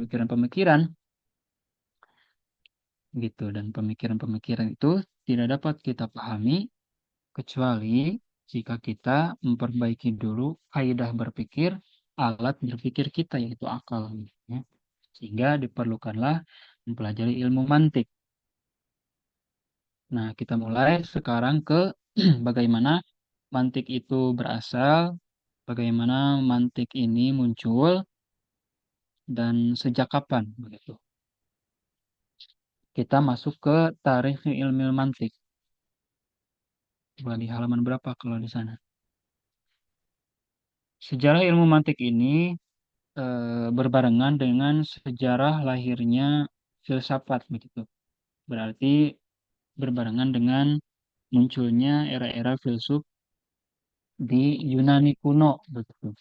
pemikiran-pemikiran gitu. Dan pemikiran-pemikiran itu tidak dapat kita pahami kecuali jika kita memperbaiki dulu kaidah berpikir, alat berpikir kita yaitu akal, ya. Sehingga diperlukanlah mempelajari ilmu mantik. Nah, kita mulai sekarang ke bagaimana mantik itu berasal, bagaimana mantik ini muncul, dan sejak kapan begitu. Kita masuk ke tarikh ilmu mantik. Coba di halaman berapa kalau di sana? Sejarah ilmu mantik ini berbarengan dengan sejarah lahirnya filsafat begitu. Berarti berbarengan dengan munculnya era-era filsuf di Yunani kuno begitu.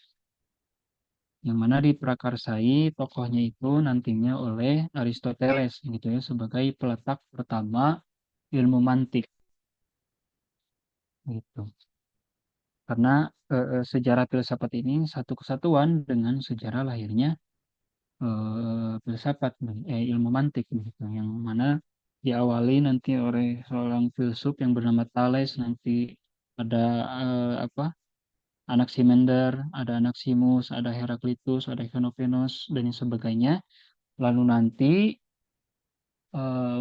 Yang mana diprakarsai tokohnya itu nantinya oleh Aristoteles gitu ya sebagai peletak pertama ilmu mantik gitu. Karena sejarah filsafat ini satu kesatuan dengan sejarah lahirnya filsafat, ilmu mantik gitu, yang mana diawali nanti oleh seorang filsuf yang bernama Thales, nanti ada apa Anaximander, ada Anaximus, ada Heraklitus, ada Xenophonus dan sebagainya. Lalu nanti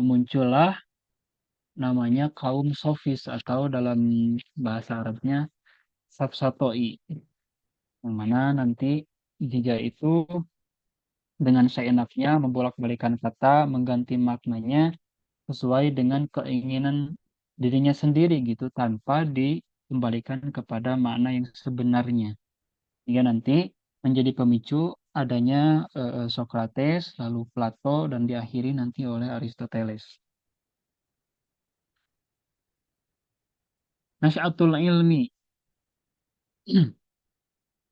muncullah namanya kaum sofis atau dalam bahasa Arabnya Safsatoi, yang mana nanti dia itu dengan seenaknya membolak-balikan kata, mengganti maknanya sesuai dengan keinginan dirinya sendiri gitu, tanpa dikembalikan kepada makna yang sebenarnya. Hingga nanti menjadi pemicu adanya Socrates, lalu Plato, dan diakhiri nanti oleh Aristoteles. Nasya'atul ilmi.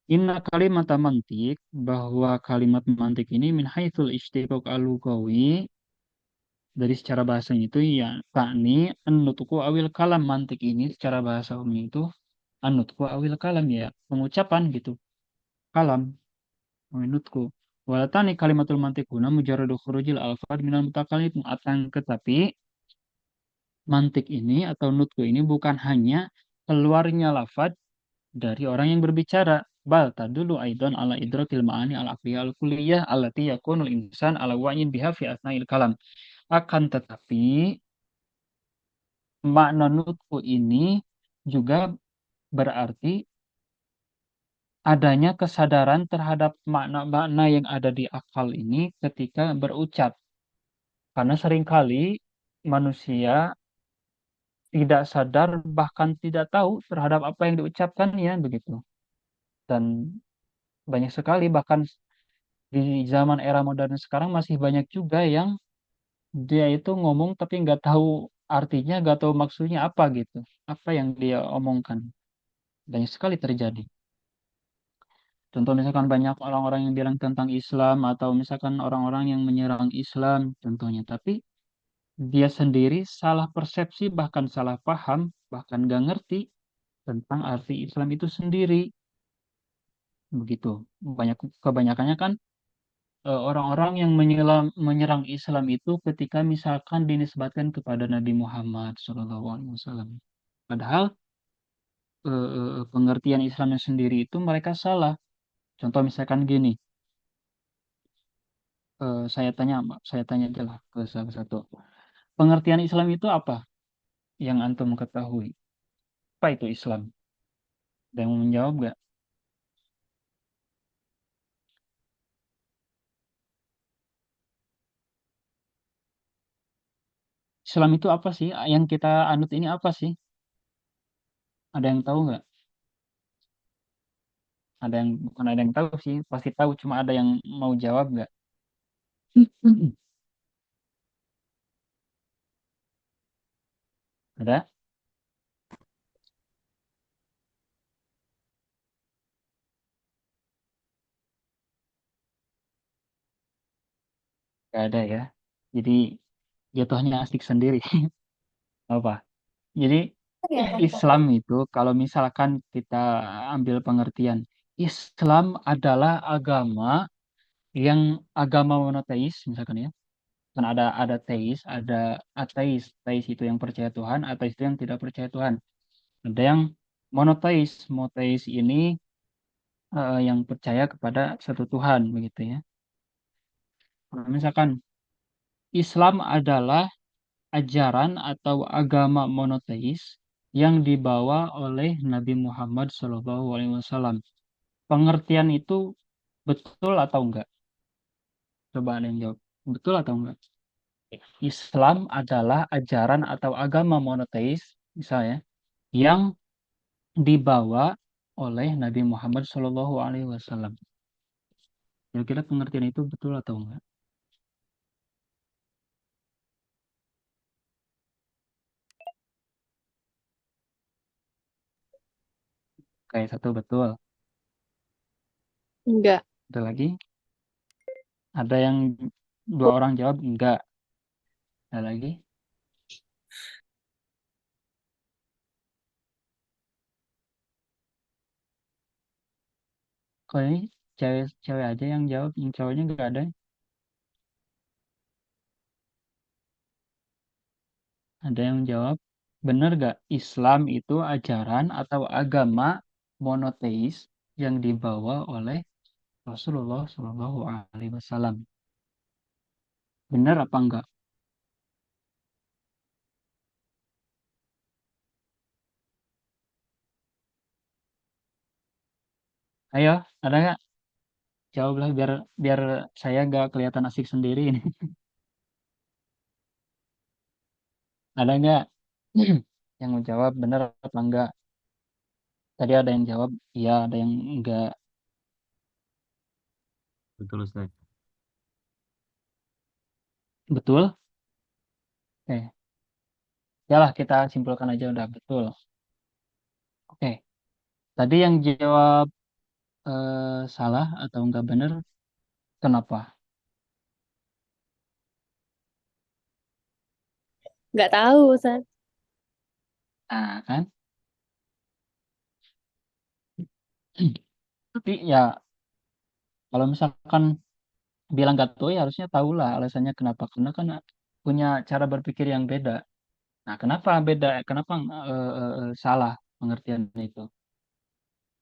Inna kalimat mantik, bahwa kalimat mantik ini min haitsul ishtiqaq al-lughawi, dari secara bahasanya itu ya takni an-nutqu awil kalam. Mantik ini secara bahasa umum itu an-nutqu awil kalam, ya pengucapan gitu, kalam awil nutqu. Walatani kalimatul mantik guna mujarradu khurujil alfad minal mutakallim, akan tetapi mantik ini atau nutqu ini bukan hanya keluarnya lafad dari orang yang berbicara, bal tadulu aidan ala idrakil ma'ani al aqliyah al kulliyah allati yakunul insan ala wa'yin biha fi asna'il kalam. Akan tetapi makna nutku ini juga berarti adanya kesadaran terhadap makna-makna yang ada di akal ini ketika berucap. Karena seringkali manusia tidak sadar bahkan tidak tahu terhadap apa yang diucapkannya begitu. Dan banyak sekali bahkan di zaman era modern sekarang masih banyak juga yang dia itu ngomong tapi nggak tahu artinya, nggak tahu maksudnya apa gitu. Apa yang dia omongkan. Banyak sekali terjadi. Contoh misalkan banyak orang-orang yang bilang tentang Islam atau misalkan orang-orang yang menyerang Islam contohnya. Tapi dia sendiri salah persepsi, bahkan salah paham, bahkan nggak ngerti tentang arti Islam itu sendiri. Begitu. Kebanyakannya kan orang-orang yang menyerang Islam itu ketika misalkan dinisbatkan kepada Nabi Muhammad SAW. Padahal pengertian Islamnya sendiri itu mereka salah. Contoh misalkan gini, saya tanya aja lah ke salah satu. Pengertian Islam itu apa yang antum ketahui? Apa itu Islam? Ada yang mau menjawab nggak? Islam itu apa sih? Yang kita anut ini apa sih? Ada yang tahu nggak? Ada yang bukan ada yang tahu sih, pasti tahu. Cuma ada yang mau jawab nggak? Ada? Nggak ada ya. Jadi jatuhnya asik sendiri. Apa? Jadi Islam itu kalau misalkan kita ambil pengertian, Islam adalah agama yang agama monoteis misalkan ya. Kan ada teis, ada ateis. Teis itu yang percaya Tuhan, ateis itu yang tidak percaya Tuhan. Ada yang monoteis. Monoteis ini yang percaya kepada satu Tuhan begitu ya. Nah, misalkan Islam adalah ajaran atau agama monoteis yang dibawa oleh Nabi Muhammad SAW. Pengertian itu betul atau enggak? Coba ada yang jawab. Betul atau enggak? Islam adalah ajaran atau agama monoteis, misalnya, yang dibawa oleh Nabi Muhammad SAW. Kira-kira pengertian itu betul atau enggak? Kayak satu betul. Enggak. Ada lagi? Ada yang dua orang jawab enggak. Ada lagi? Kalau ini cewek aja yang jawab, yang cowoknya enggak ada. Ada yang jawab, benar gak Islam itu ajaran atau agama monoteis yang dibawa oleh Rasulullah Shallallahu Alaihi Wasallam? Benar apa enggak? Ayo, ada nggak? Jawablah biar biar saya nggak kelihatan asik sendiri ini. Ada nggak yang menjawab benar apa enggak? Tadi ada yang jawab iya, ada yang enggak. Betul, Ustaz. Betul? Oke, ya lah kita simpulkan aja udah betul. Oke, tadi yang jawab salah atau enggak benar, kenapa? Enggak tahu, Ustaz. Nah, kan? Tapi ya kalau misalkan bilang nggak tahu ya harusnya tahulah alasannya kenapa. Karena kan punya cara berpikir yang beda. Nah, kenapa beda? Kenapa salah pengertian itu?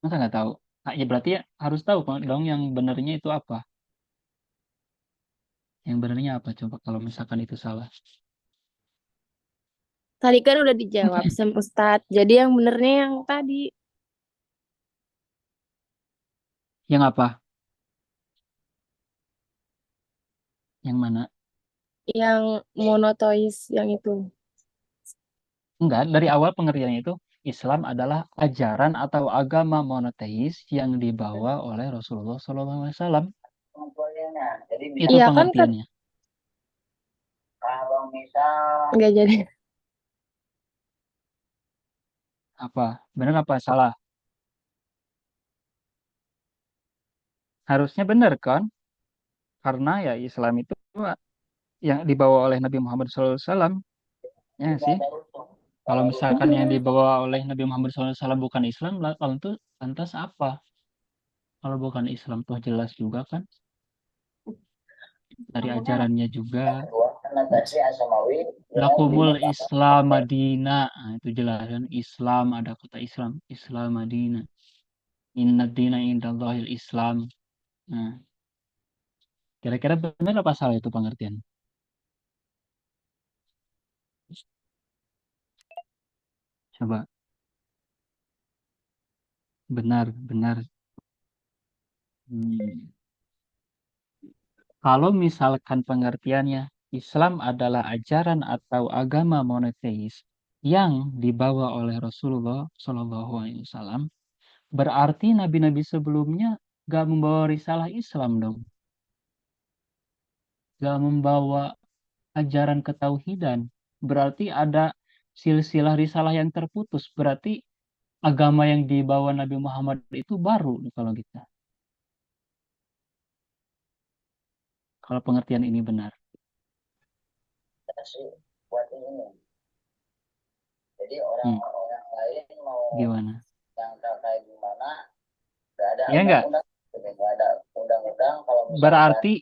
Masa nggak tahu? Nah, ya berarti ya harus tahu dong yang benarnya itu apa. Yang benarnya apa coba kalau misalkan itu salah. Tadi kan udah dijawab sama Ustadz. Jadi yang benernya yang tadi. Yang apa? Yang mana? Yang monotois yang itu. Enggak, dari awal pengertiannya itu Islam adalah ajaran atau agama monoteis yang dibawa oleh Rasulullah SAW. Itu Iya kan, pengertiannya. nggak jadi. Apa? Benar apa salah? Harusnya benar kan? Karena ya Islam itu yang dibawa oleh Nabi Muhammad SAW. Ya sih. Kalau misalkan yang dibawa oleh Nabi Muhammad SAW bukan Islam, kalau itu lantas apa? Kalau bukan Islam tuh jelas juga kan dari ajarannya juga. Lakumul Islam Madinah. Nah, itu jelas kan Islam ada kata Islam, Islam Madinah. Inna dina indallahil Islam. Nah, kira-kira benar apa salah itu pengertian? Coba benar, benar. Hmm. Kalau misalkan pengertiannya Islam adalah ajaran atau agama monoteis yang dibawa oleh Rasulullah Shallallahu Alaihi Wasallam, berarti nabi-nabi sebelumnya gak membawa risalah Islam dong, gak membawa ajaran ketauhidan. Berarti ada silsilah risalah yang terputus. Berarti agama yang dibawa Nabi Muhammad itu baru kalau kita. Kalau pengertian ini benar. Hmm, gimana? Ya enggak? Berarti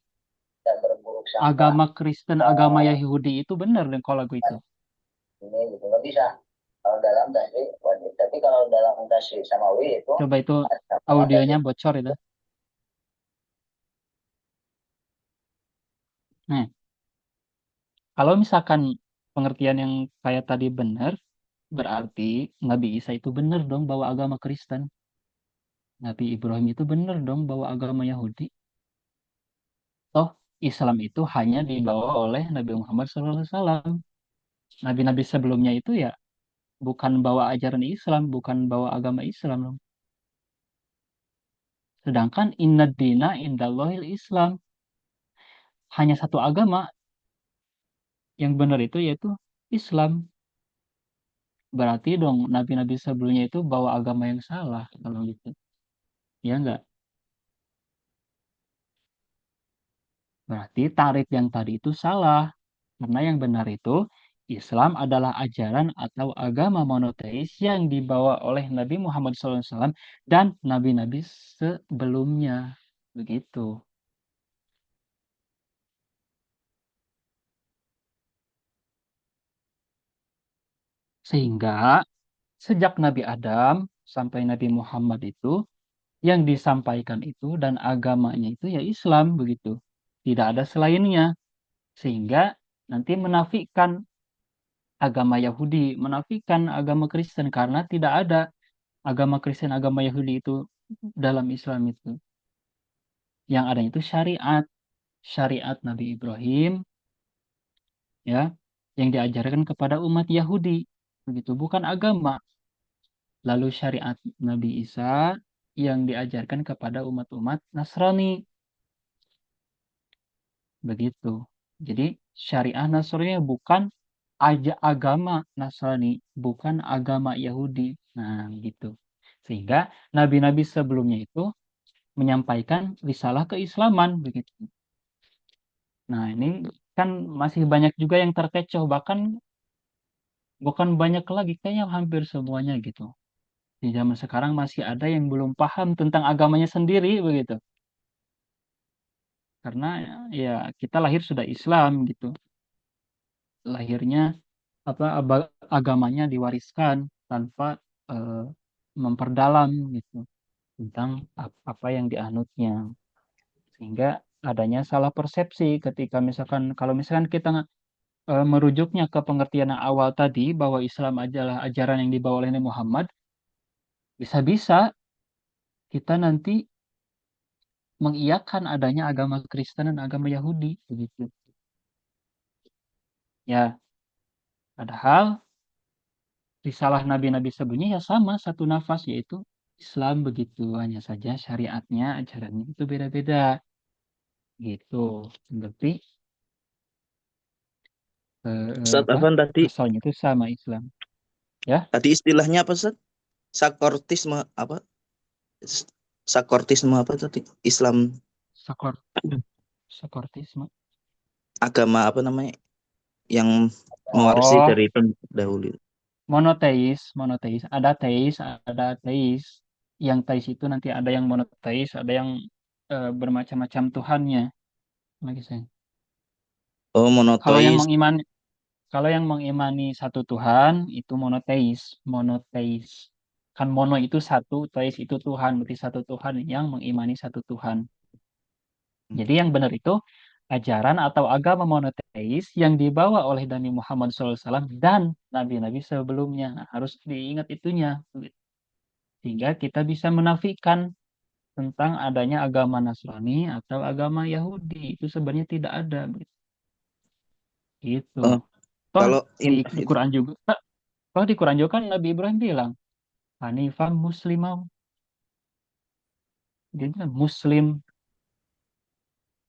agama Kristen, agama Yahudi itu benar dong kalau lagu itu. Coba itu audionya bocor itu. Nah, kalau misalkan pengertian yang kayak tadi benar, berarti Nabi Isa itu benar dong bawa agama Kristen. Nabi Ibrahim itu benar dong bawa agama Yahudi. Toh Islam itu hanya dibawa oleh Nabi Muhammad SAW. Nabi-nabi sebelumnya itu ya bukan bawa ajaran Islam, bukan bawa agama Islam dong. Sedangkan inna dina indallahil Islam. Hanya satu agama yang benar itu yaitu Islam. Berarti dong nabi-nabi sebelumnya itu bawa agama yang salah kalau gitu. Ya enggak? Berarti tarik yang tadi itu salah. Karena yang benar itu Islam adalah ajaran atau agama monoteis yang dibawa oleh Nabi Muhammad SAW dan nabi-nabi sebelumnya. Begitu. Sehingga sejak Nabi Adam sampai Nabi Muhammad itu yang disampaikan itu dan agamanya itu ya Islam begitu. Tidak ada selainnya. Sehingga nanti menafikan agama Yahudi, menafikan agama Kristen karena tidak ada agama Kristen, agama Yahudi itu dalam Islam itu. Yang ada itu syariat, syariat Nabi Ibrahim ya, yang diajarkan kepada umat Yahudi. Begitu, bukan agama. Lalu syariat Nabi Isa yang diajarkan kepada umat-umat Nasrani. Begitu. Jadi syariah Nasrani bukan aja agama Nasrani, bukan agama Yahudi. Nah, gitu. Sehingga nabi-nabi sebelumnya itu menyampaikan risalah keislaman begitu. Nah, ini kan masih banyak juga yang terkecoh, bahkan bukan banyak lagi, kayaknya hampir semuanya gitu. Di zaman sekarang masih ada yang belum paham tentang agamanya sendiri begitu. Karena ya kita lahir sudah Islam gitu. Lahirnya agamanya diwariskan tanpa eh, memperdalam gitu tentang apa yang dianutnya, sehingga adanya salah persepsi ketika misalkan kalau misalkan kita merujuknya ke pengertian yang awal tadi bahwa Islam adalah ajaran yang dibawa oleh Nabi Muhammad, bisa-bisa kita nanti mengiyakan adanya agama Kristen dan agama Yahudi begitu ya, padahal risalah nabi-nabi sebelumnya ya sama satu nafas yaitu Islam begitu, hanya saja syariatnya ajarannya itu beda-beda gitu. Berarti Ustaz apa Afan tadi asalnya itu sama Islam ya. tadi istilahnya apa Ustaz? Sakortisme apa? Sakortisme apa tadi? Islam Sakor Sakortisme. agama apa namanya? Yang mewarisi Oh, dari pendahulu. monoteis ada teis ada ateis. Yang teis itu nanti ada yang monoteis, ada yang bermacam-macam Tuhannya lagi saya. Oh, Kalau yang monoteis. mengimani Kalau yang mengimani satu Tuhan itu monoteis, monoteis. Kan mono itu satu, teis itu Tuhan, berarti satu Tuhan yang mengimani satu Tuhan. Jadi yang benar itu ajaran atau agama monoteis yang dibawa oleh Nabi Muhammad SAW dan nabi-nabi sebelumnya. Nah, harus diingat itunya. Sehingga kita bisa menafikan tentang adanya agama Nasrani atau agama Yahudi. Itu sebenarnya tidak ada. Gitu. Oh, Toh kalau di itu Quran juga, toh di Quran juga kan Nabi Ibrahim bilang, Hanifah Muslimah. Dia bilang Muslim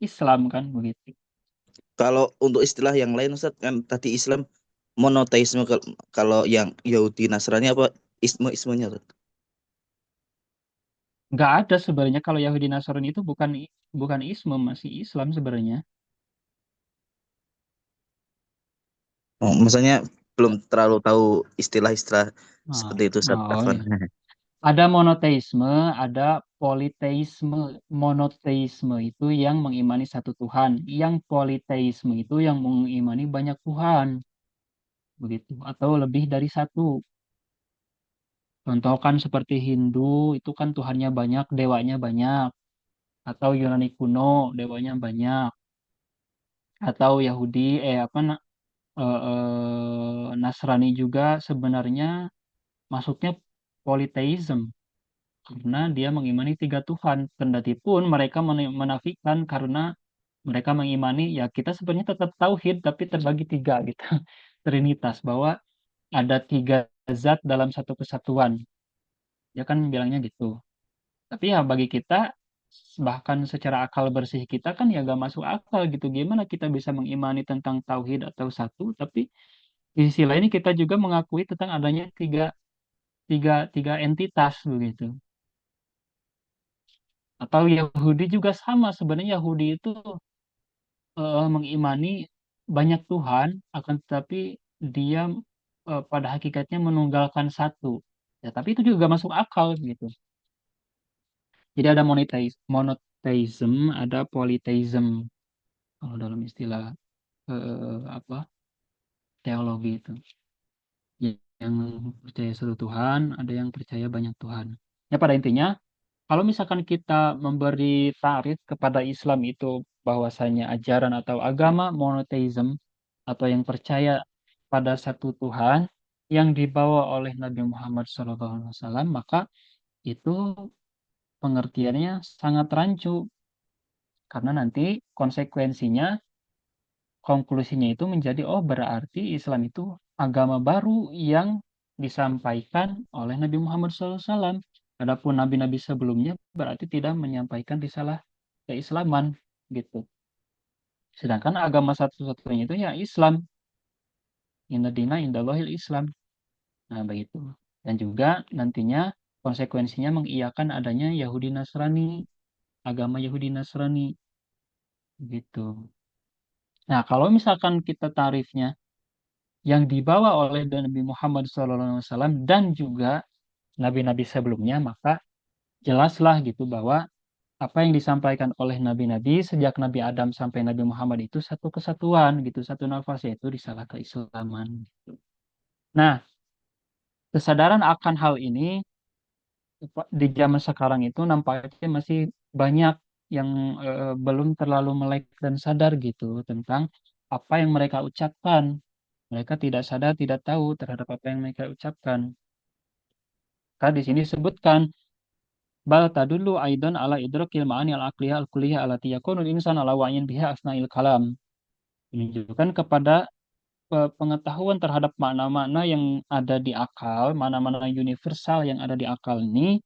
Islam kan begitu. kalau untuk istilah yang lain Ustaz kan tadi Islam monoteisme kalau yang Yahudi Nasrani apa ismenya Ustaz? Nggak ada sebenarnya kalau Yahudi Nasrani itu bukan isme, masih Islam sebenarnya. Oh, maksudnya belum terlalu tahu istilah-istilah Nah, seperti itu Ustaz oh, Afan. iya. Ada monoteisme, ada politeisme, monoteisme itu yang mengimani satu Tuhan, yang politeisme itu yang mengimani banyak Tuhan, begitu, atau lebih dari satu. Contoh kan seperti Hindu itu kan Tuhannya banyak, dewanya banyak, atau Yunani kuno dewanya banyak, atau Yahudi Nasrani juga sebenarnya masuknya politeisme karena dia mengimani tiga Tuhan. Kendati pun mereka menafikan karena mereka mengimani ya kita sebenarnya tetap tauhid tapi terbagi tiga gitu. Trinitas bahwa ada tiga zat dalam satu kesatuan. Ya kan bilangnya gitu. Tapi ya bagi kita bahkan secara akal bersih kita kan ya gak masuk akal gitu. Gimana kita bisa mengimani tentang tauhid atau satu tapi di sisi lain kita juga mengakui tentang adanya tiga tiga entitas begitu. Atau Yahudi juga sama sebenarnya Yahudi itu mengimani banyak Tuhan akan tetapi dia pada hakikatnya menunggalkan satu. Ya, tapi itu juga masuk akal gitu. Jadi ada monotheism, ada polytheism kalau dalam istilah apa teologi itu. Yang percaya satu Tuhan, ada yang percaya banyak Tuhan. Ya pada intinya kalau misalkan kita memberi tarif kepada Islam itu bahwasanya ajaran atau agama monotheism atau yang percaya pada satu Tuhan yang dibawa oleh Nabi Muhammad SAW, maka itu pengertiannya sangat rancu karena nanti konsekuensinya, konklusinya itu menjadi oh berarti Islam itu agama baru yang disampaikan oleh Nabi Muhammad SAW. Adapun nabi-nabi sebelumnya berarti tidak menyampaikan risalah keislaman gitu. Sedangkan agama satu-satunya itu ya Islam. Inna dina indallahil Islam. Nah, begitu. Dan juga nantinya konsekuensinya mengiyakan adanya Yahudi Nasrani, agama Yahudi Nasrani gitu. Nah, kalau misalkan kita tarifnya yang dibawa oleh Nabi Muhammad SAW dan juga nabi-nabi sebelumnya, maka jelaslah gitu bahwa apa yang disampaikan oleh nabi-nabi sejak Nabi Adam sampai Nabi Muhammad itu satu kesatuan gitu, satu nafas yaitu risalah keislaman. Gitu. Nah, kesadaran akan hal ini di zaman sekarang itu nampaknya masih banyak yang belum terlalu melek dan sadar gitu tentang apa yang mereka ucapkan. Mereka tidak sadar, tidak tahu terhadap apa yang mereka ucapkan. Karena di sini disebutkan bal tadullu aidan ala idrakil ma'ani al-aqliyah al-kulliyah alati yakunul insan ala wa'yin biha asna'il kalam. Menunjukkan kepada pengetahuan terhadap makna-makna yang ada di akal, makna-makna universal yang ada di akal ini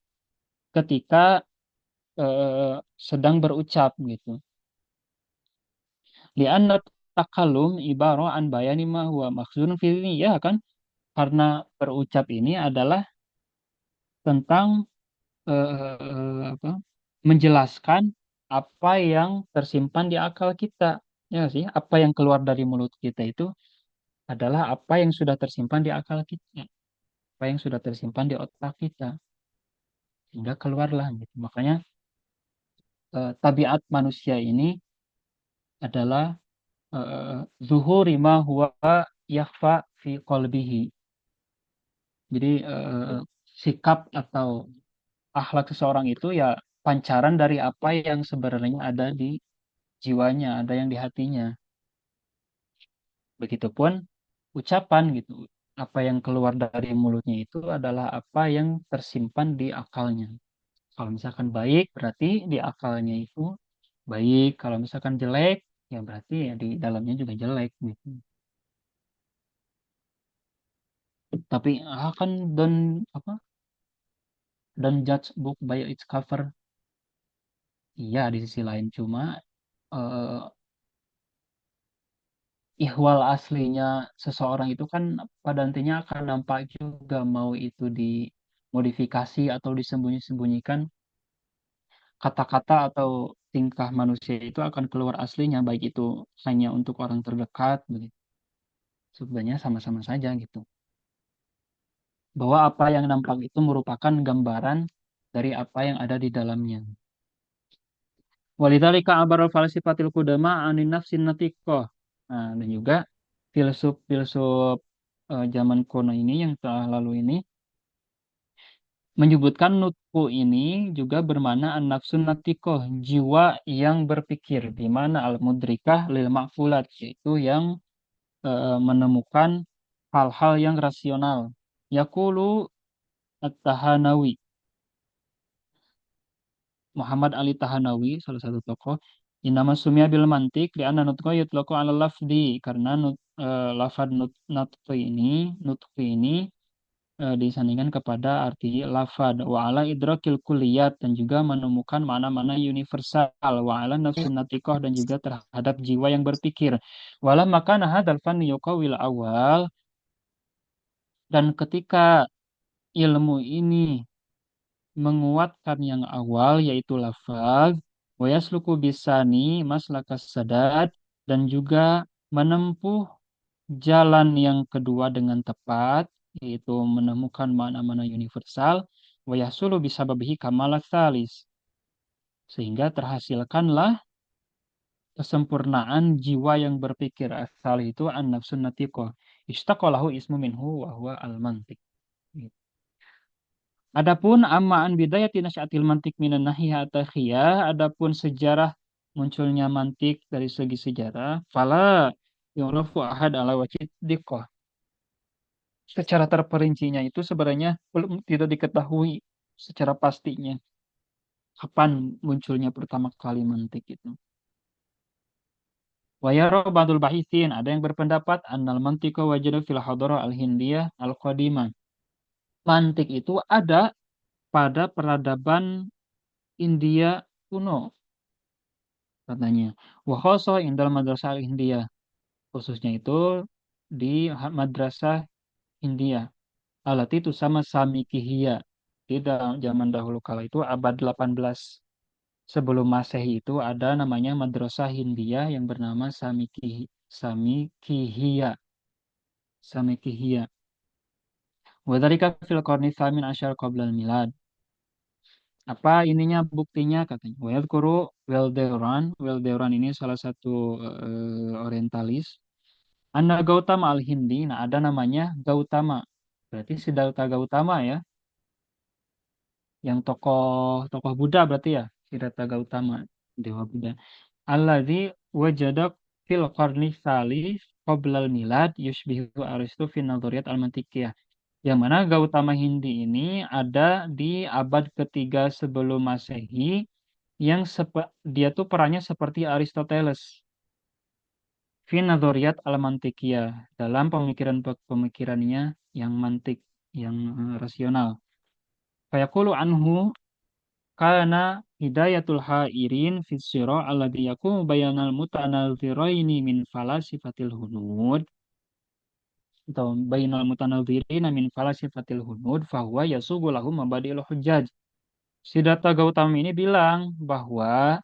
ketika sedang berucap gitu. Lianna takalum ibarah an bayani ma huwa maksudun fil ya kan karena berucap ini adalah tentang apa menjelaskan apa yang tersimpan di akal kita ya sih apa yang keluar dari mulut kita itu adalah apa yang sudah tersimpan di akal kita apa yang sudah tersimpan di otak kita sehingga keluarlah gitu makanya tabiat manusia ini adalah zuhuri ma huwa yakhfa fi qalbihi. Jadi sikap atau akhlak seseorang itu ya pancaran dari apa yang sebenarnya ada di jiwanya, ada yang di hatinya. Begitupun ucapan gitu. Apa yang keluar dari mulutnya itu adalah apa yang tersimpan di akalnya. Kalau misalkan baik berarti di akalnya itu baik. Kalau misalkan jelek ya berarti ya di dalamnya juga jelek gitu. Tapi kan apa don't judge book by its cover. Iya di sisi lain cuma eh, ihwal aslinya seseorang itu kan pada intinya akan nampak juga mau itu dimodifikasi atau disembunyi-sembunyikan kata-kata atau tingkah manusia itu akan keluar aslinya baik itu hanya untuk orang terdekat begitu. Sebenarnya sama-sama saja gitu. Bahwa apa yang nampak itu merupakan gambaran dari apa yang ada di dalamnya. Walidzalika abarul falasifatil qudama anin nafsin natiqah. Nah, dan juga filsuf-filsuf zaman kuno ini yang telah lalu ini menyebutkan nutku ini juga bermakna an-nafsun natiqah, jiwa yang berpikir, di mana al-mudrikah lil ma'fulat, yaitu yang menemukan hal-hal yang rasional. Yaqulu at-Tahanawi, Muhammad Ali Tahanawi, salah satu tokoh, Innama sumia bil mantik li'anna nutqa yutlaqu 'ala lafdi, karena lafad nutqi ini disandingkan kepada arti lafad, wa ala idrakil kulliyat, dan juga menemukan mana-mana universal, wa ala nafsun natiqah, dan juga terhadap jiwa yang berpikir. Wala maka hadzal fanni yuqawil awal, dan ketika ilmu ini menguatkan yang awal yaitu lafaz, wa yasluku bisani maslakas sadad, dan juga menempuh jalan yang kedua dengan tepat, yaitu menemukan mana-mana universal, wa yahsulu bisababihi kamalat tsalis, sehingga terhasilkanlah kesempurnaan jiwa yang berpikir. Asal itu an-nafsun natiqah. Istaqalahu ismu minhu wa huwa al-mantiq. Adapun ammaan bidayati nasya'atil mantik minan nahiya atakhiyah, adapun sejarah munculnya mantik dari segi sejarah, fala yu'rafu ahad ala wajid diqqah. Secara terperincinya itu sebenarnya belum tidak diketahui secara pastinya kapan munculnya pertama kali mantik itu. Wa yara ba'dul bahithin, ada yang berpendapat annal mantika wajada fil hadarah al-hindiyah al-qadimah. Mantik itu ada pada peradaban India kuno, katanya. Wa khassa indal madrasah al-hindiyah, khususnya itu di madrasah India. Alat itu sama Samikihia. Di zaman dahulu kala itu abad 18 sebelum Masehi itu ada namanya Madrasah Hindia yang bernama Samikihia. Samikihia. Wadhalika fil qarni tsamin asyar qabla milad. Apa ininya buktinya katanya. Wayadkuru Welderan. Welderan ini salah satu orientalis. Anna Gautama al-Hindi. Nah, ada namanya Gautama. Berarti Siddhartha Gautama ya, yang tokoh tokoh Buddha berarti ya, Siddhartha Gautama, dewa Buddha. Alladzi wajada fil qarni tsalis qoblal milad yushbihu Aristo fi nadhariyat al-mantiqiyah. Yang mana Gautama Hindi ini ada di abad ketiga sebelum Masehi, yang dia tuh perannya seperti Aristoteles fi nadhariyat al-mantiqiyah, dalam pemikirannya yang mantik, yang rasional. Fayaqulu anhu kana hidayatul hairin fi sira alladhi yakumu bayanal mutanaziraini min falasifatil hunud, atau bainal mutanazirina min falasifatil hunud fahuwa yasugu lahum mabadi'il hujjaj. Siddhartha Gautama ini bilang bahwa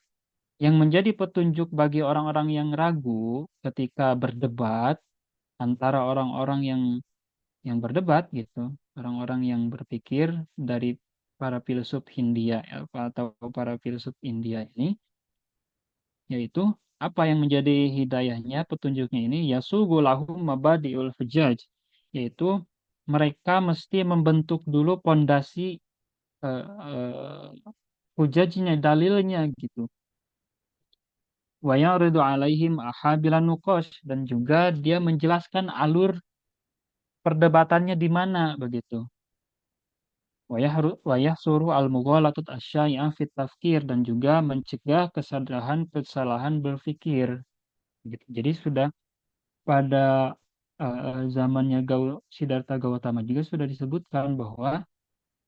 yang menjadi petunjuk bagi orang-orang yang ragu ketika berdebat antara orang-orang yang berdebat gitu, orang-orang yang berpikir dari para filsuf Hindia ya, atau para filsuf India ini, yaitu apa yang menjadi hidayahnya, petunjuknya ini, yasugu lahum mabadiul hujjaj, yaitu mereka mesti membentuk dulu pondasi hujajnya, dalilnya gitu. Wa ya'ridu alaihim ahabilan nuqash, dan juga dia menjelaskan alur perdebatannya di mana begitu. Wayah suruh al-mughalatut asyai'ah fit tafkir, dan juga mencegah kesalahan berpikir. Gitu. Jadi sudah pada zamannya Siddhartha Gautama juga sudah disebutkan bahwa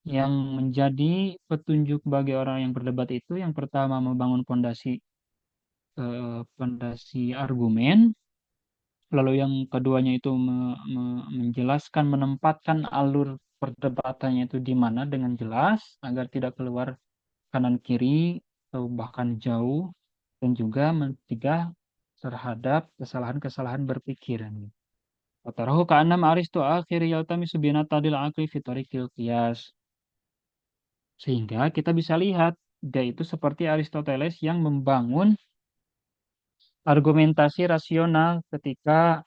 yang menjadi petunjuk bagi orang yang berdebat itu yang pertama membangun pondasi argumen, lalu yang keduanya itu menjelaskan, menempatkan alur perdebatannya itu di mana dengan jelas agar tidak keluar kanan kiri atau bahkan jauh, dan juga mencegah terhadap kesalahan-kesalahan berpikir. Watarahu ka'annam aristo akhir yaltami subinata dil aqli fi tariqil qiyas. Sehingga kita bisa lihat dia itu seperti Aristoteles yang membangun argumentasi rasional ketika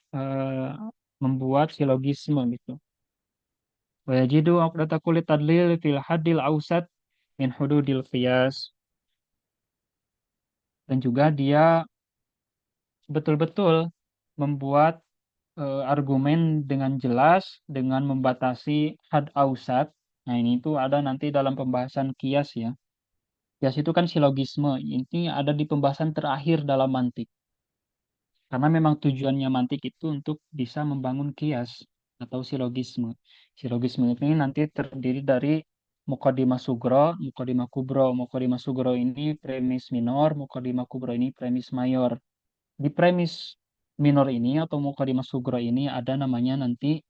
membuat silogisme gitu. Wajidu aqdata kulli tadlil fil haddil ausat min hududil qiyas. Dan juga dia betul-betul membuat argumen dengan jelas dengan membatasi had ausat. Nah, ini tuh ada nanti dalam pembahasan kias ya. Kias itu kan silogisme. Ini ada di pembahasan terakhir dalam mantik. Karena memang tujuannya mantik itu untuk bisa membangun kias atau silogisme. Silogisme ini nanti terdiri dari Muqaddimah Sugro, Muqaddimah Kubro. Muqaddimah Sugro ini premis minor, Muqaddimah Kubro ini premis mayor. Di premis minor ini atau Muqaddimah Sugro ini ada namanya nanti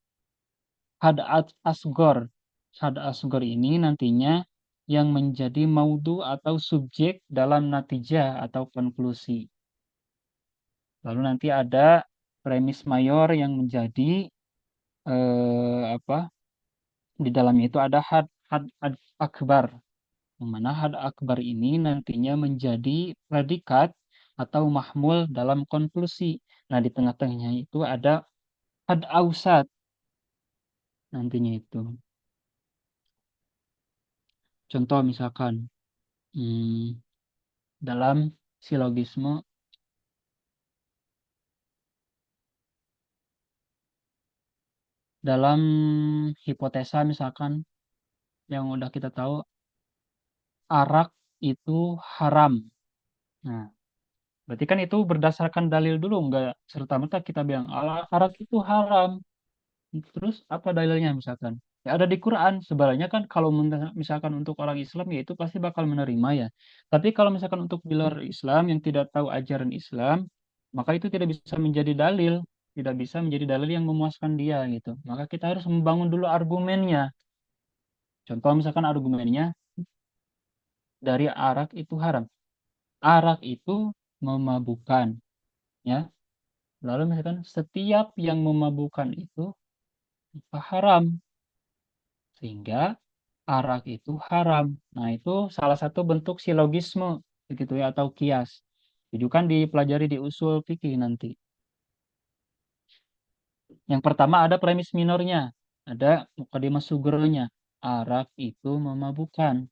had asgor. Had asgor ini nantinya yang menjadi maudu atau subjek dalam natijah atau konklusi. Lalu nanti ada premis mayor yang menjadi apa? Di dalamnya itu ada had akbar. Yang mana had akbar ini nantinya menjadi predikat atau mahmul dalam konklusi. Nah, di tengah-tengahnya itu ada had ausat nantinya itu. Contoh misalkan dalam silogisme dalam hipotesa misalkan yang udah kita tahu arak itu haram. Nah, berarti kan itu berdasarkan dalil dulu, nggak serta-merta kita bilang arak itu haram. Terus apa dalilnya misalkan? Ya ada di Quran. Sebenarnya kan kalau misalkan untuk orang Islam ya itu pasti bakal menerima ya. Tapi kalau misalkan untuk di luar Islam yang tidak tahu ajaran Islam, maka itu tidak bisa menjadi dalil, tidak bisa menjadi dalil yang memuaskan dia gitu. Maka kita harus membangun dulu argumennya. Contoh misalkan argumennya dari arak itu haram. Arak itu memabukkan, ya. Lalu misalkan setiap yang memabukkan itu haram, sehingga arak itu haram. Nah, itu salah satu bentuk silogisme begitu ya atau kias. Itu kan dipelajari di usul fikih nanti. Yang pertama ada premis minornya, ada mukadimah sugronya. Arak itu memabukkan.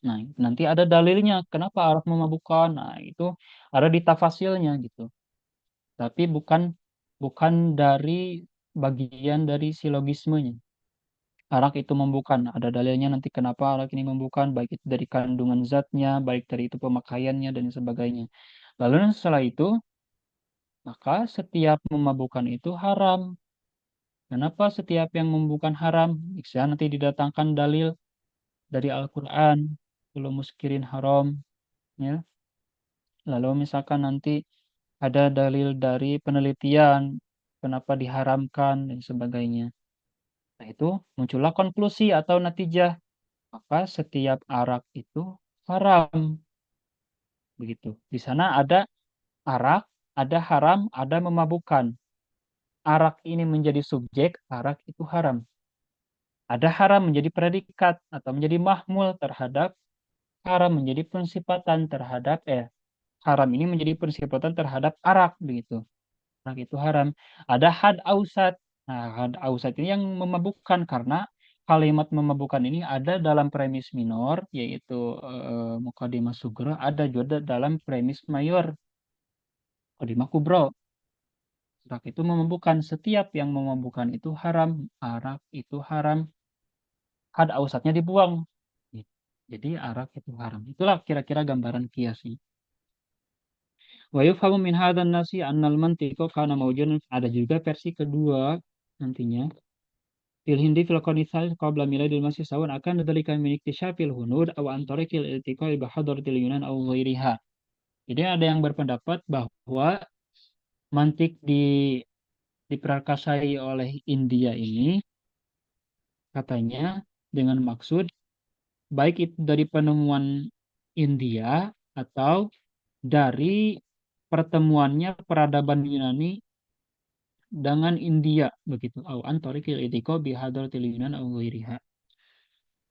Nah, nanti ada dalilnya kenapa arak memabukkan. Nah, itu ada di tafasilnya gitu. Tapi bukan bukan dari bagian dari silogismenya. Arak itu membukan. Ada dalilnya nanti kenapa arak ini membukan, baik itu dari kandungan zatnya, baik dari itu pemakaiannya, dan sebagainya. Lalu setelah itu, maka setiap memabukkan itu haram. Kenapa setiap yang memabukkan haram? Bisa nanti didatangkan dalil dari Al-Quran, belum muskirin haram. Ya. Lalu misalkan nanti ada dalil dari penelitian, kenapa diharamkan, dan sebagainya. Nah, itu muncullah konklusi atau natijah. Maka setiap arak itu haram. Begitu. Di sana ada arak, ada haram, ada memabukkan. Arak ini menjadi subjek, arak itu haram. Ada haram menjadi predikat atau menjadi mahmul terhadap haram menjadi pensifatan terhadap haram ini menjadi pensifatan terhadap arak begitu. Arak itu haram. Ada had ausat. Nah, had ausat ini yang memabukkan karena kalimat memabukkan ini ada dalam premis minor yaitu mukadimah sugro, ada juga dalam premis mayor mukadimah kubro. Arak itu memabukkan, setiap yang memabukkan itu haram, arak itu haram, had ausatnya dibuang. Jadi arak itu haram. Itulah kira-kira gambaran kiasnya. Wa yufhamu min hadzal nasi annal mantiqa kana mawjudan. Ada juga versi kedua nantinya. Fil hindi fil qanisal qabla miladil masih sawan akan dzalika min iktisyafil hunud aw an tariqil iltiqai bi hadratil yunan aw ghairiha. Jadi ada yang berpendapat bahwa mantik diperakasai oleh India ini katanya dengan maksud baik itu dari penemuan India atau dari pertemuannya peradaban Yunani dengan India begitu. Au an tariqil itiqa bi hadratil yunan aw ghairiha.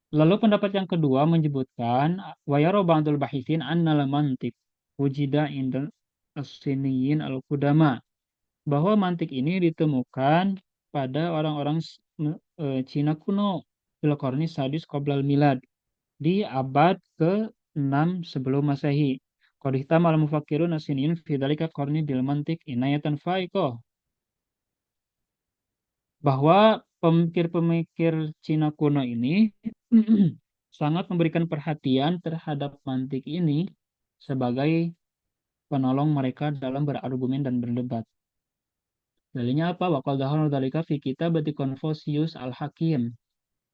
Lalu pendapat yang kedua menyebutkan wa yara ba'dul bahitsin annal mantiq wujida inda as-siniyin al-qudama, bahwa mantik ini ditemukan pada orang-orang Cina kuno fil qarni sadis qoblal milad, di abad ke-6 sebelum Masehi. Qad ihtamal mufakkirun as-siniyin fi dzalika qarni bil mantiq inayatan faiqah, bahwa pemikir-pemikir Cina kuno ini sangat memberikan perhatian terhadap mantik ini sebagai penolong mereka dalam berargumen dan berdebat. Dalilnya apa? Wa qad dhahara dzalika fi kitabati Confucius Al-Hakim.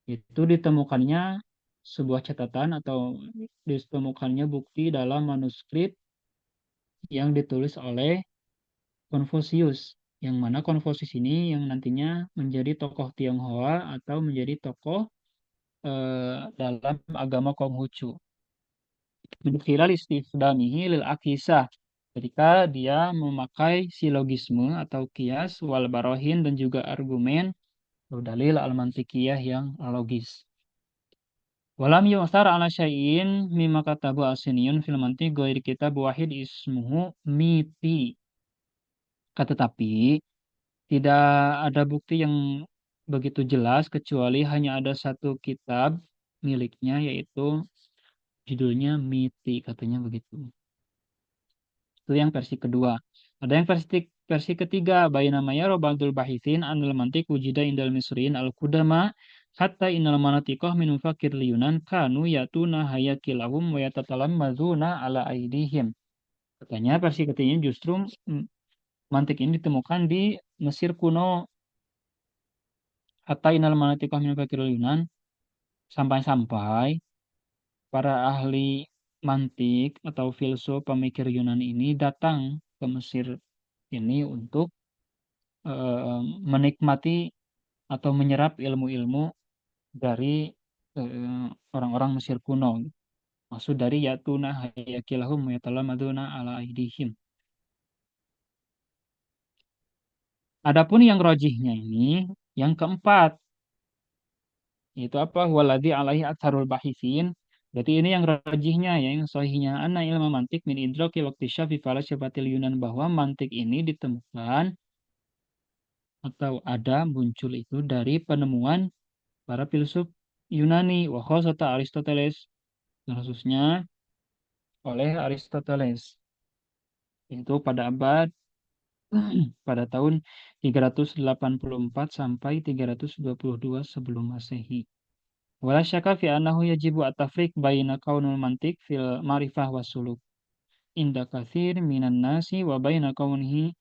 Itu ditemukannya sebuah catatan atau ditemukannya bukti dalam manuskrip yang ditulis oleh Confucius, yang mana Confucius ini yang nantinya menjadi tokoh Tionghoa atau menjadi tokoh dalam agama Konghucu. Min khilal istifdamihi lil akisah, ketika dia memakai silogisme atau kias wal barohin dan juga argumen atau dalil al-mantikiyah yang logis. Walam yu'thar ala syai'in mimma katabu asiniyun fil mantiq ghairi kitab wahid ismuhu miti. Tetapi tidak ada bukti yang begitu jelas kecuali hanya ada satu kitab miliknya, yaitu judulnya Miti, katanya begitu. Itu yang versi kedua. Ada yang versi ketiga, bayna mayaro ba'dul bahithin anil mantiq wujida indal misriin al-qudama hatta innal manatiqah min mufakir liyunan kanu yatuna hayakilahum wa yatatalamazuna ala aidihim. Katanya versi ketiganya justru mantik ini ditemukan di Mesir kuno. Hatta innal manatiqah min mufakir liyunan, sampai-sampai para ahli mantik atau filsuf pemikir Yunani ini datang ke Mesir ini untuk menikmati atau menyerap ilmu-ilmu dari orang-orang Mesir kuno. Maksud dari yatuna hayakilahum yatalamaduna ala aidihim. Adapun yang rojihnya ini, yang keempat, itu apa? Waladhi alaihi atsarul bahisin. Berarti ini yang rajihnya, ya, yang sahihnya. Anna ilmu mantik min idraki waktu syafi falasyafatil Yunan, bahwa mantik ini ditemukan atau ada muncul itu dari penemuan para filsuf Yunani, wa khosata Aristoteles, dan khususnya oleh Aristoteles. Itu pada tahun 384 sampai 322 sebelum Masehi. Wala syaka fi annahu yajibu at-tafriq baina kaunul mantiq fil ma'rifah wasuluk inda katsir minan nasi wa baina kaunihi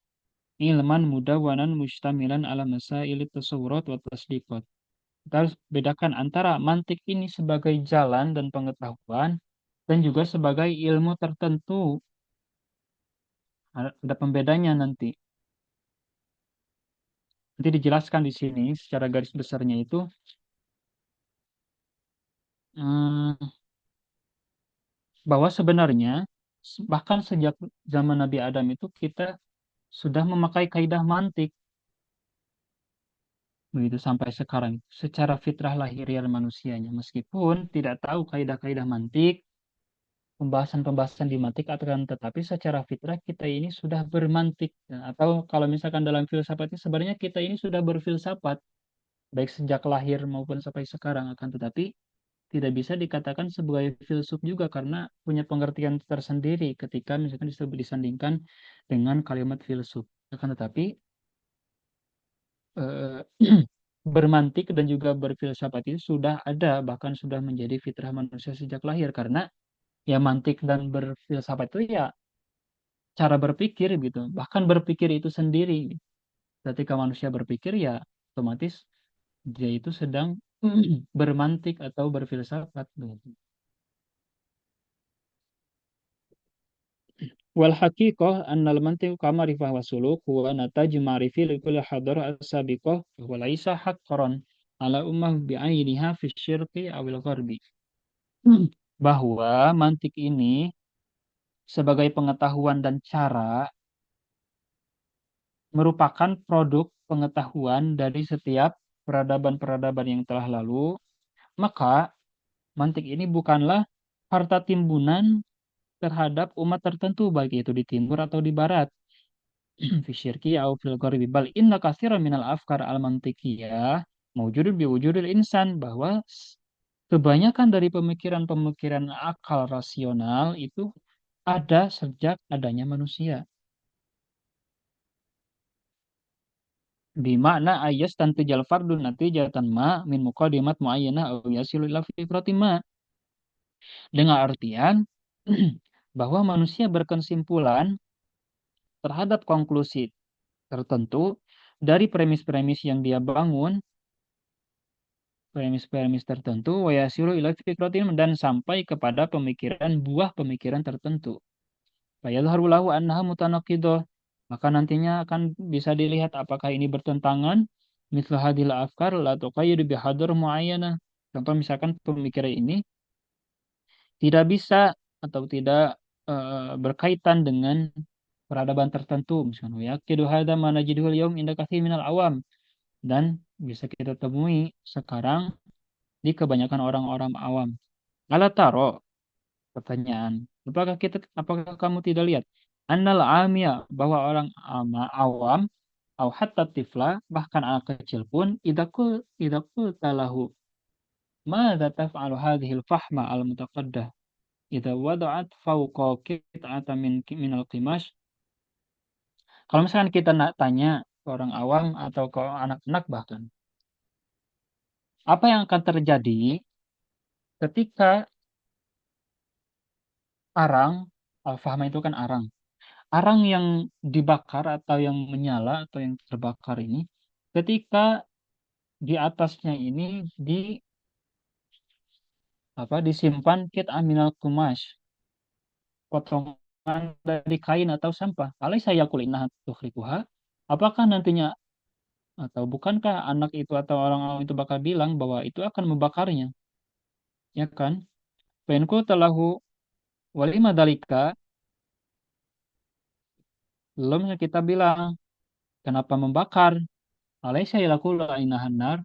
ilman mudawwanan mustamilan ala masail tasawurat wa tasdiqat. Kita harus bedakan antara mantik ini sebagai jalan dan pengetahuan dan juga sebagai ilmu tertentu. Ada pembedanya nanti. Nanti dijelaskan di sini secara garis besarnya itu bahwa sebenarnya bahkan sejak zaman Nabi Adam itu kita sudah memakai kaidah mantik, begitu sampai sekarang secara fitrah lahiriah manusianya, meskipun tidak tahu kaidah-kaidah mantik, pembahasan-pembahasan di mantik, akan tetapi secara fitrah kita ini sudah bermantik. Nah, atau kalau misalkan dalam filsafat ini sebenarnya kita ini sudah berfilsafat baik sejak lahir maupun sampai sekarang, akan tetapi tidak bisa dikatakan sebagai filsuf juga karena punya pengertian tersendiri ketika misalkan disandingkan dengan kalimat filsuf. Akan tetapi eh, bermantik dan juga berfilsafat itu sudah ada, bahkan sudah menjadi fitrah manusia sejak lahir, karena ya mantik dan berfilsafat itu ya cara berpikir gitu, bahkan berpikir itu sendiri. Ketika manusia berpikir ya otomatis dia itu sedang bermantik atau berfilsafat gitu. Wal haqiqah annal mantiq kama rifah wa suluk huwa nataj ma'rifi li kulli hadar as-sabiqah wa laisa haqqaran ala ummah bi'ainiha fi syirqi awil gharbi. Bahwa mantik ini sebagai pengetahuan dan cara merupakan produk pengetahuan dari setiap peradaban-peradaban yang telah lalu, maka mantik ini bukanlah harta timbunan terhadap umat tertentu, baik itu di timur atau di barat. Fi syirki au fil gharibi bal inna katsiran minal afkar al mantikiyah mawjudun bi wujudil insan, bahwa kebanyakan dari pemikiran-pemikiran akal rasional itu ada sejak adanya manusia. Bimana ayas tantu jal fardun natijatan ma min muqaddimat muayyanah aw yasilu ila fitratin ma. Dengan artian bahwa manusia berkesimpulan terhadap konklusi tertentu dari premis-premis yang dia bangun, premis-premis tertentu, wa yasilu ila fitratin, dan sampai kepada pemikiran, buah pemikiran tertentu. Fayadharu lahu annaha mutanaqidah. Maka nantinya akan bisa dilihat apakah ini bertentangan. Mithlu hadhil afkar la tuqayyid bihadar muayyana. Contoh misalkan pemikiran ini tidak bisa atau tidak berkaitan dengan peradaban tertentu. Misalnya yaqidu hadza ma najiduhu al-yawm inda katsir minal awam, dan bisa kita temui sekarang di kebanyakan orang-orang awam. Ala taro, pertanyaan, apakah kamu tidak lihat? Annal amia, bahwa orang awam, au hatta tifla, bahkan anak kecil pun, idakul talahu, madza taf'alu hadhil fahma al-mutaqaddah, idza wada'at fawqa qit'atan minal qimash. Kalau misalkan kita nak tanya ke orang awam atau ke anak-anak bahkan, apa yang akan terjadi ketika arang, al-fahma itu kan arang, arang yang dibakar atau yang menyala atau yang terbakar ini, ketika di atasnya ini disimpan kit aminal kumas, potongan dari kain atau sampah. Alaysa yaqul innaha tukhrikuha? Apakah nantinya atau bukankah anak itu atau orang awam itu bakal bilang bahwa itu akan membakarnya, ya kan? Penku telahu walima dalika, belum kita bilang kenapa membakar? Alaysa yaqulu innahan nar?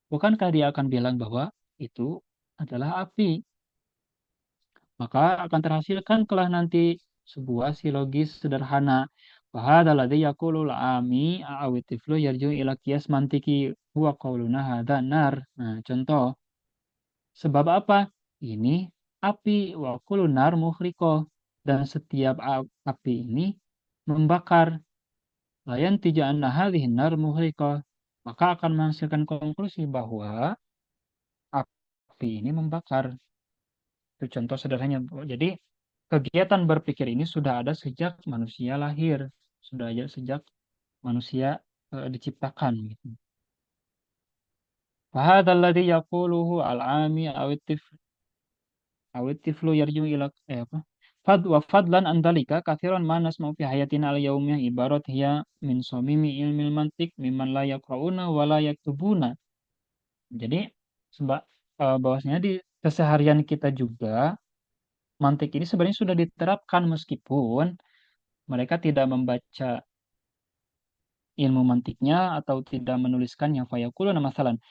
Bukankah dia akan bilang bahwa itu adalah api? Maka akan terhasilkan kelak nanti sebuah silogis sederhana. Wahada ladzi yaqulul ami awit tiflu yarju ila qiyas mantiki huwa qauluna hadza nar. Nah, contoh. Sebab apa? Ini api, wa kullu nar muhriqah, dan setiap api ini membakar. Layan tija anna hadhihi nar muhriqah. Maka akan menghasilkan konklusi bahwa api ini membakar. Itu contoh sederhananya. Jadi kegiatan berpikir ini sudah ada sejak manusia lahir, sudah ada sejak manusia diciptakan gitu. Fahadha alladhi yaquluhu al-ami awit tiflu yarju ila apa? Wa fadlan an dalika katsiran ma nasma'u fi hayatina al yaumiyah ibarat hiya min samimi ilmil mantiq mimman la yaqrauna wa la yaktubuna. Jadi sebab bahwasanya di keseharian kita juga mantik ini sebenarnya sudah diterapkan meskipun mereka tidak membaca ilmu mantiknya atau tidak menuliskannya. Fayaquluna masalan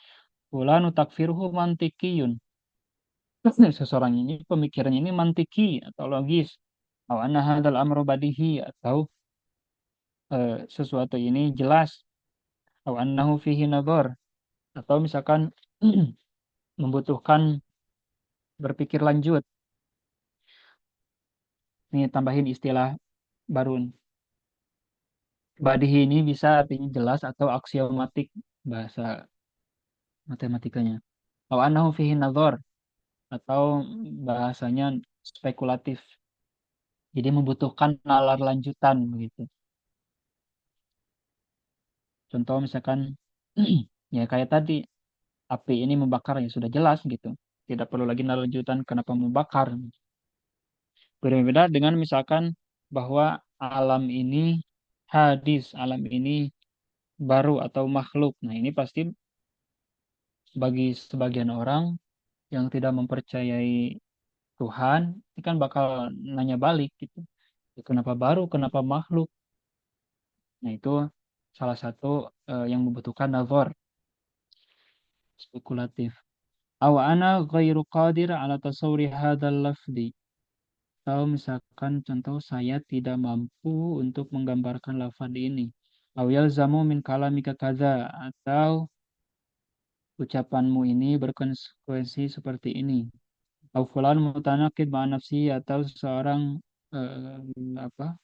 fulanu takfiruhu mantikiyun. Seseorang ini pemikirannya ini mantiki atau logis. Aw anna hadzal amru badihi, atau sesuatu ini jelas. Aw annahu fihi nadhar, atau misalkan membutuhkan berpikir lanjut. Ini tambahin istilah baru. Badihi ini bisa artinya jelas atau aksiomatik bahasa matematikanya. Aw annahu fihi nadhar, atau bahasanya spekulatif. Jadi membutuhkan nalar lanjutan begitu. Contoh misalkan ya kayak tadi, api ini membakar ya sudah jelas gitu. Tidak perlu lagi nalar lanjutan kenapa membakar. Berbeda dengan misalkan bahwa alam ini hadis, alam ini baru atau makhluk. Nah, ini pasti bagi sebagian orang yang tidak mempercayai Tuhan, ini kan bakal nanya balik gitu. Ya, kenapa baru, kenapa makhluk? Nah, itu salah satu yang membutuhkan nazar spekulatif. Aw ana ghairu qadir ala tasawuri hadzal lafzi. Atau misalkan contoh saya tidak mampu untuk menggambarkan lafaz ini. Aw yalzamu min kalamika kadza, atau ucapanmu ini berkonsekuensi seperti ini. Aw fulan mutanaqid ma'a nafsi, atau seorang apa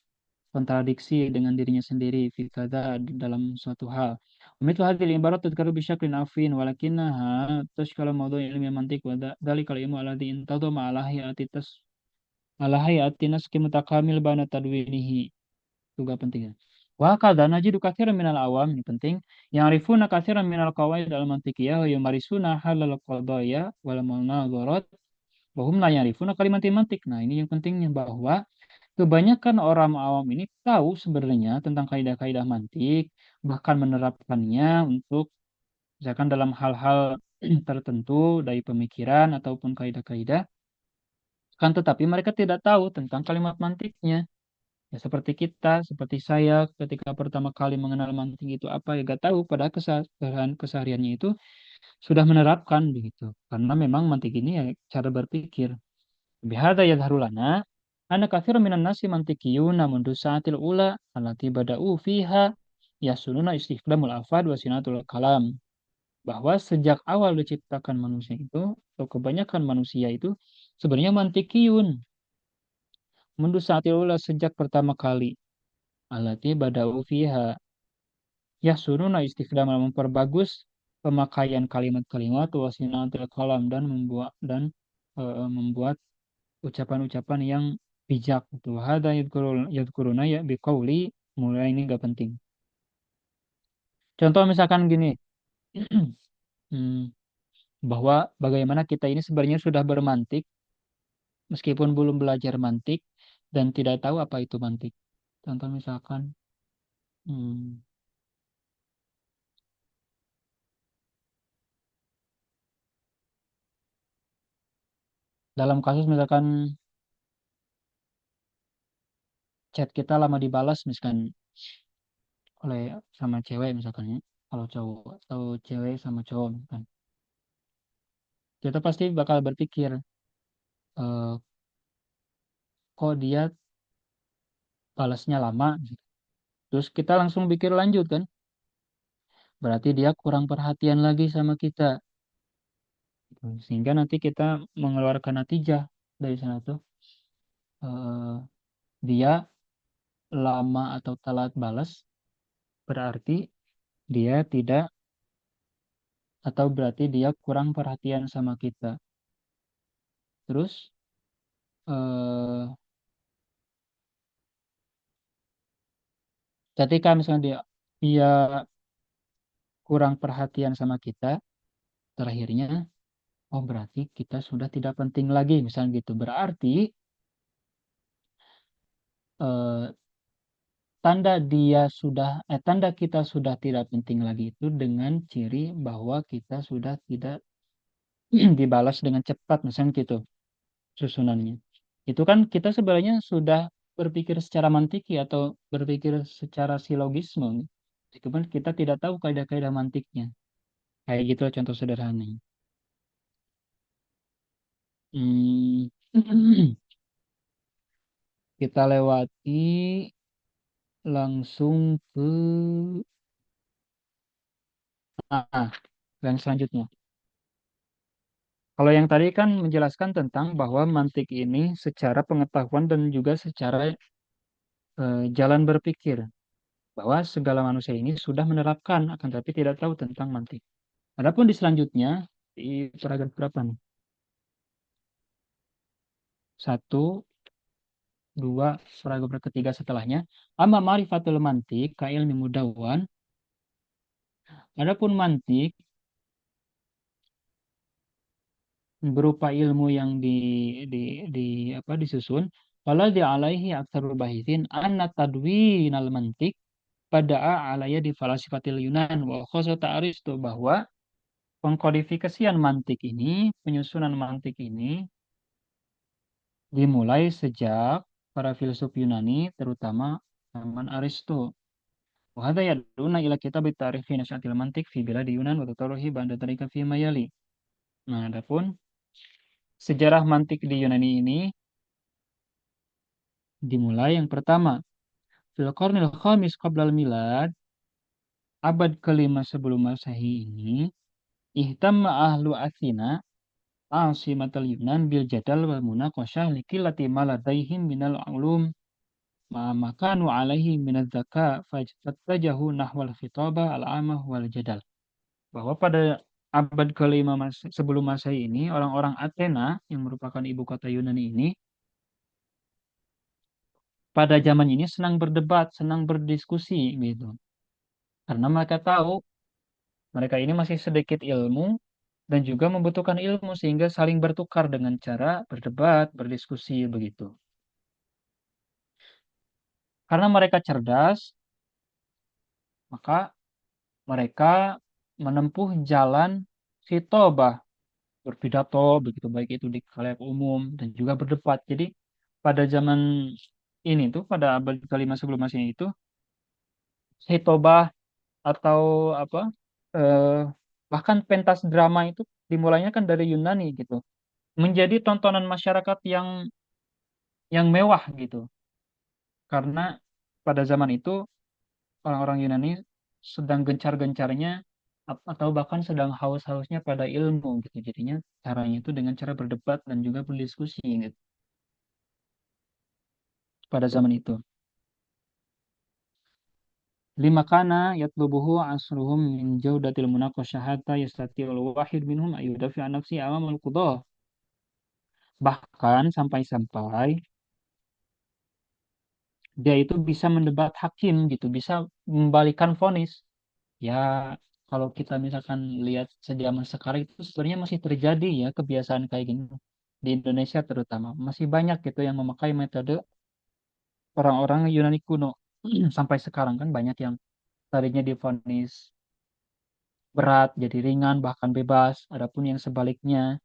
kontradiksi dengan dirinya sendiri fi kadza, dalam suatu hal. Mithlu hadhil ibarat tadhkaru bi syaklin afin walakinaha tashkalu mawdu' ilmi mantiq wa dzalikal ilmu alladhi intadama ala hayati naski mutakamil bana tadwinihi. Juga penting ya. Wa kadza najidu katsiran minal awam, ini penting, yang arifuna katsiran minal qawaid al mantiqiyah wa yumarisuna halal qadaya wal munadharat wa hum la yarifuna kalimatin mantiq. Nah, ini yang pentingnya, bahwa kebanyakan orang awam ini tahu sebenarnya tentang kaidah-kaidah mantik, bahkan menerapkannya untuk misalkan dalam hal-hal tertentu dari pemikiran ataupun kaidah-kaidah, kan tetapi mereka tidak tahu tentang kalimat mantiknya. Ya seperti kita, seperti saya ketika pertama kali mengenal mantik itu apa, ya gak tahu, padahal kesehariannya itu sudah menerapkan begitu. Karena memang mantik ini ya cara berpikir. Bihada yadharu lana anna katsiran minan nasi mantikiyuna mundu sa'atil ula allati bada'u fiha yasununa istikdamul afad wa sinatul kalam. Bahwa sejak awal diciptakan manusia itu, atau kebanyakan manusia itu sebenarnya mantikiyun. Mundu sa'atil ula, sejak pertama kali. Allati bada'u fiha yasununa istikdamal, memperbagus pemakaian kalimat-kalimat wa sinatul kalam, dan membuat ucapan-ucapan yang bijak itu. Hada yadkuruna ya biqauli, mulai ini gak penting. Contoh misalkan gini, hmm, bahwa bagaimana kita ini sebenarnya sudah bermantik meskipun belum belajar mantik dan tidak tahu apa itu mantik. Contoh misalkan hmm, dalam kasus misalkan chat kita lama dibalas misalkan oleh sama cewek misalkan ya, kalau cowok atau cewek sama cowok misalkan, kita pasti bakal berpikir, eh, kok dia balasnya lama gitu. Terus kita langsung pikir lanjut kan, berarti dia kurang perhatian lagi sama kita. Gitu. Sehingga nanti kita mengeluarkan natijah dari sana tuh, eh, dia lama atau telat balas, berarti dia tidak, atau berarti dia kurang perhatian sama kita. Terus eh, ketika misalnya dia kurang perhatian sama kita, terakhirnya, oh berarti kita sudah tidak penting lagi, misalnya gitu. Berarti eh, tanda kita sudah tidak penting lagi itu dengan ciri bahwa kita sudah tidak dibalas dengan cepat, misalnya gitu susunannya. Itu kan kita sebenarnya sudah berpikir secara mantiki atau berpikir secara silogisme. Itu kan kita tidak tahu kaidah-kaidah mantiknya. Kayak gitu lah contoh sederhananya. Hmm, kita lewati langsung ke nah, yang selanjutnya. Kalau yang tadi kan menjelaskan tentang bahwa mantik ini secara pengetahuan dan juga secara jalan berpikir. Bahwa segala manusia ini sudah menerapkan, akan tapi tidak tahu tentang mantik. Adapun di selanjutnya, di paragraf berapa nih? Satu, dua, paragraf ketiga setelahnya. Amma ma'rifatul mantik ka ilmi mudawwan. Adapun mantik berupa ilmu yang di, di apa disusun, waladhi alaihi aktsarul bahithin anna tadwinal mantik pada alaya di falasifatil Yunan wa khosata Aristo, bahwa pengkodifikasian mantik ini, penyusunan mantik ini dimulai sejak para filsuf Yunani, terutama zaman Aristo. Wa hadza yaduna ila kitab at-tarikh fi nashatil mantik fi biladi Yunan wa tatawruhi ba'da tarika fi mayali. Nah, adapun sejarah mantik di Yunani ini dimulai yang pertama. Fil qarnil khamis qablal milad, abad kelima sebelum Masehi ini, ihtamma ahlu Athena, asimatul Yunan bil jadal wal munaqasyah likillati ma ladaihim minal ulum ma makanu alaihi minadz zaka fattajahu nahwal khitaba al-amah wal jadal. Bahwa pada abad kelima sebelum Masehi ini, orang-orang Athena yang merupakan ibu kota Yunani ini pada zaman ini senang berdebat, senang berdiskusi gitu. Karena mereka tahu mereka ini masih sedikit ilmu dan juga membutuhkan ilmu sehingga saling bertukar dengan cara berdebat, berdiskusi begitu. Karena mereka cerdas, maka mereka menempuh jalan khitobah, berpidato begitu baik itu di khalayak umum dan juga berdebat. Jadi pada zaman ini tuh pada abad kelima sebelum Masehi itu khitobah atau apa eh, bahkan pentas drama itu dimulainya kan dari Yunani gitu. Menjadi tontonan masyarakat yang mewah gitu. Karena pada zaman itu orang-orang Yunani sedang gencar-gencarnya atau bahkan sedang haus-hausnya pada ilmu gitu. Jadinya caranya itu dengan cara berdebat dan juga berdiskusi gitu pada zaman itu. Lima kana yatlubuhu asruhum min jaudatil munaqasyah hatta yastati'ul wahid minhum ayyudafi an nafsi amamal qudah. Bahkan sampai-sampai dia itu bisa mendebat hakim gitu, bisa membalikan vonis. Ya, kalau kita misalkan lihat sejaman sekarang itu sebenarnya masih terjadi ya kebiasaan kayak gini di Indonesia terutama. Masih banyak gitu yang memakai metode orang-orang Yunani kuno. Sampai sekarang kan banyak yang tadinya divonis berat jadi ringan bahkan bebas. Adapun yang sebaliknya